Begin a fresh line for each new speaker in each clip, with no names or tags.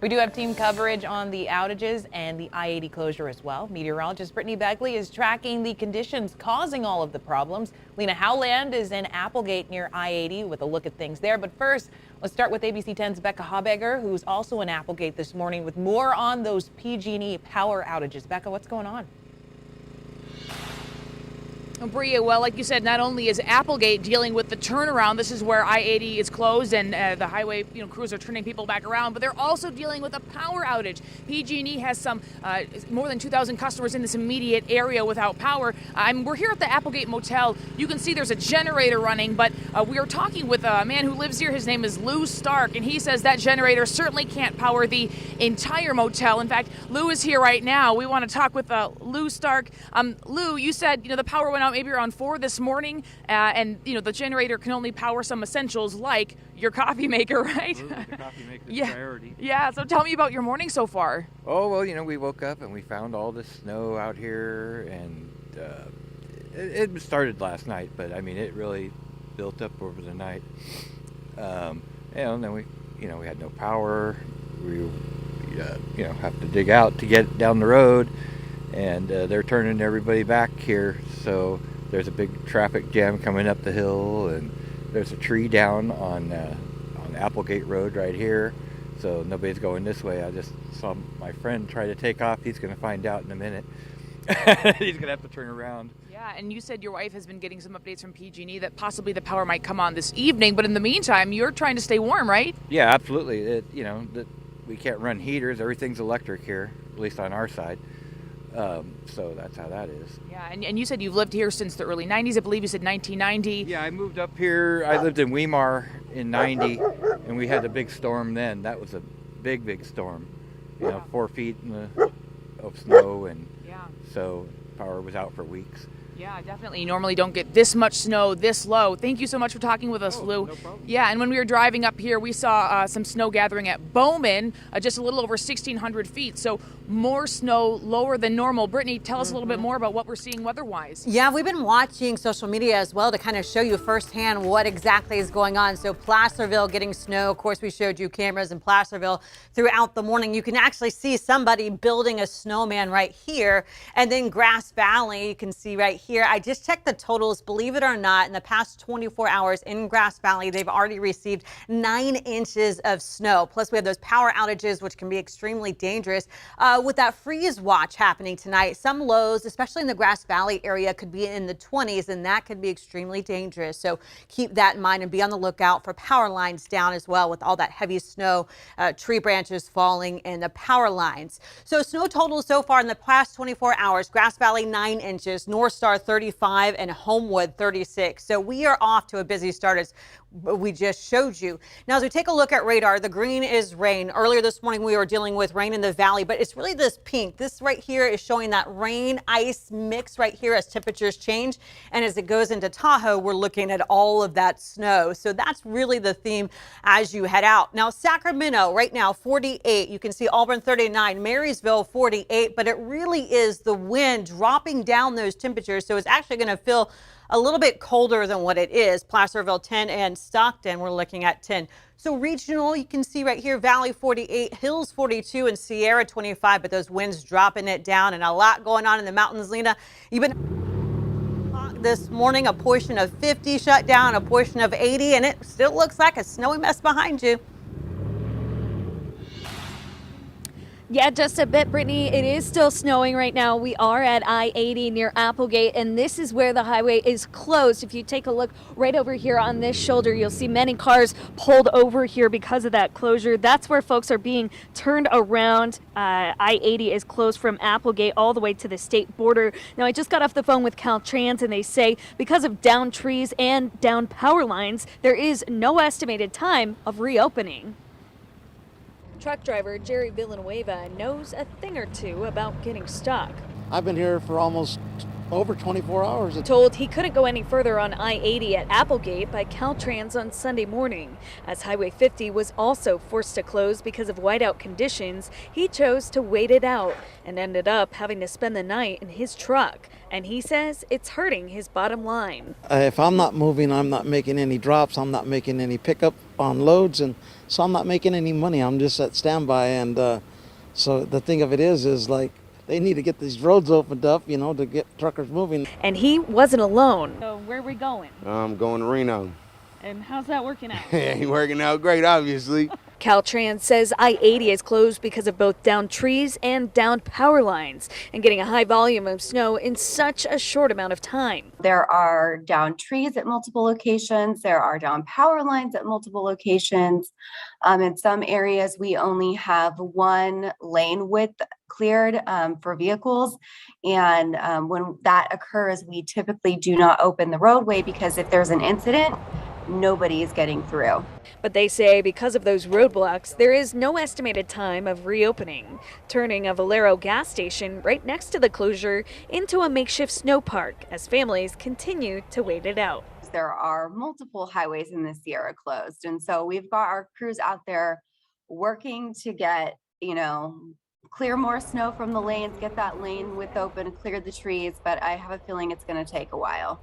We do have team coverage on the outages and the I-80 closure as well. Meteorologist Brittany Begley is tracking the conditions causing all of the problems. Lena Howland is in Applegate near I-80 with a look at things there. But first, let's start with ABC 10's Becca Habegger, who's also in Applegate this morning with more on those PG&E power outages. Becca, what's going on?
Bria, well, like you said, not only is Applegate dealing with the turnaround, this is where I-80 is closed and the highway crews are turning people back around, but they're also dealing with a power outage. PG&E has some more than 2,000 customers in this immediate area without power. We're here at the Applegate motel. You can see there's a generator running, but we are talking with a man who lives here. His name is Lou Stark, and he says that generator certainly can't power the entire motel. In fact, Lou is here right now. We want to talk with Lou Stark. Lou, you said the power went out maybe around 4 this morning, and the generator can only power some essentials like your coffee maker, right?
Absolutely. The coffee maker is priority.
Yeah, so tell me about your morning so far.
Oh, well, we woke up and we found all this snow out here, and it started last night, but it really built up over the night. And then we had no power. We have to dig out to get down the road, and they're turning everybody back here, so there's a big traffic jam coming up the hill, and there's a tree down on Applegate Road right here, so nobody's going this way. I just saw my friend try to take off. He's going to find out in a minute. He's going to have to turn around.
Yeah, and you said your wife has been getting some updates from PG&E that possibly the power might come on this evening, but in the meantime, you're trying to stay warm, right?
Yeah, absolutely. We can't run heaters. Everything's electric here, at least on our side. So that's how that is.
Yeah, and you said you've lived here since the early 90s. I believe you said 1990.
Yeah, I moved up here. I lived in Weimar in 90, and we had a big storm then. That was a big, big storm. 4 feet of snow, and so power was out for weeks.
Yeah, definitely. You normally don't get this much snow this low. Thank you so much for talking with us, Lou.
No problem.
Yeah, and when we were driving up here, we saw some snow gathering at Bowman, just a little over 1,600 feet. So more snow lower than normal. Brittany, tell us a little bit more about what we're seeing weather-wise.
Yeah, we've been watching social media as well to kind of show you firsthand what exactly is going on. So Placerville getting snow. Of course, we showed you cameras in Placerville throughout the morning. You can actually see somebody building a snowman right here. And then Grass Valley, you can see right here. I just checked the totals. Believe it or not, in the past 24 hours in Grass Valley, they've already received 9 inches of snow. Plus, we have those power outages, which can be extremely dangerous. With that freeze watch happening tonight, some lows, especially in the Grass Valley area, could be in the 20s, and that could be extremely dangerous. So keep that in mind and be on the lookout for power lines down as well with all that heavy snow, tree branches falling, and the power lines. So snow totals so far in the past 24 hours, Grass Valley 9 inches, North Star 35, and Homewood 36. So we are off to a busy start as we just showed you. Now, as we take a look at radar, the green is rain. Earlier this morning, we were dealing with rain in the valley, but it's really this pink. This right here is showing that rain ice mix right here as temperatures change. And as it goes into Tahoe, we're looking at all of that snow. So that's really the theme as you head out. Now, Sacramento right now, 48. You can see Auburn 39, Marysville 48, but it really is the wind dropping down those temperatures. So it's actually going to feel a little bit colder than what it is. Placerville 10 and Stockton, we're looking at 10. So regional, you can see right here, Valley 48, Hills 42, and Sierra 25, but those winds dropping it down, and a lot going on in the mountains. Lena, even this morning, a portion of 50 shut down, a portion of 80, and it still looks like a snowy mess behind you.
Yeah, just a bit, Brittany. It is still snowing right now. We are at I-80 near Applegate, and this is where the highway is closed. If you take a look right over here on this shoulder, you'll see many cars pulled over here because of that closure. That's where folks are being turned around. I-80 is closed from Applegate all the way to the state border. Now, I just got off the phone with Caltrans, and they say because of down trees and down power lines, there is no estimated time of reopening. Truck driver Jerry Villanueva knows a thing or two about getting stuck.
I've been here for almost over 24 hours.
Told he couldn't go any further on I-80 at Applegate by Caltrans on Sunday morning. As Highway 50 was also forced to close because of whiteout conditions, he chose to wait it out and ended up having to spend the night in his truck. and he says it's hurting his bottom line.
If I'm not moving, I'm not making any drops. I'm not making any pickup on loads, and so I'm not making any money. I'm just at standby, and so the thing of it is like they need to get these roads opened up, you know, to get truckers moving.
And he wasn't alone. So where are we going?
I'm going to Reno.
And how's that working out?
Ain't working out great, obviously.
Caltrans says I-80 is closed because of both downed trees and downed power lines, and getting a high volume of snow in such a short amount of time.
There are downed trees at multiple locations. There are downed power lines at multiple locations. In some areas, we only have one lane width cleared for vehicles. And when that occurs, we typically do not open the roadway because if there's an incident, nobody is getting through.
But they say because of those roadblocks, there is no estimated time of reopening, turning a Valero gas station right next to the closure into a makeshift snow park as families continue to wait it out.
There are multiple highways in the Sierra closed. And so we've got our crews out there working to get, clear more snow from the lanes, get that lane width open, clear the trees. But I have a feeling it's going to take a while.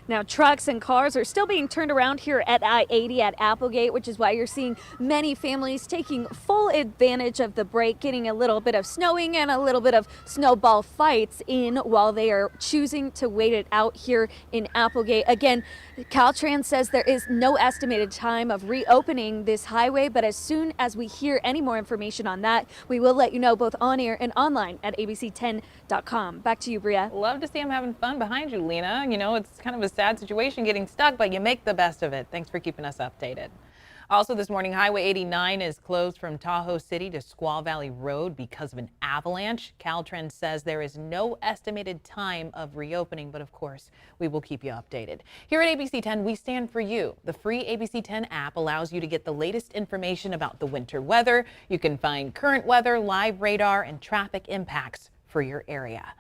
Now, trucks and cars are still being turned around here at I-80 at Applegate, which is why you're seeing many families taking full advantage of the break, getting a little bit of snowing and a little bit of snowball fights in while they are choosing to wait it out here in Applegate. Again, Caltrans says there is no estimated time of reopening this highway, but as soon as we hear any more information on that, we will let you know both on air and online at abc10.com. Back to you, Bria.
Love to see them having fun behind you, Lena. It's kind of a sad situation getting stuck, but you make the best of it. Thanks for keeping us updated. Also this morning, Highway 89 is closed from Tahoe City to Squaw Valley Road because of an avalanche. Caltrans says there is no estimated time of reopening, but of course, we will keep you updated. Here at ABC 10, we stand for you. The free ABC 10 app allows you to get the latest information about the winter weather. You can find current weather, live radar, and traffic impacts for your area.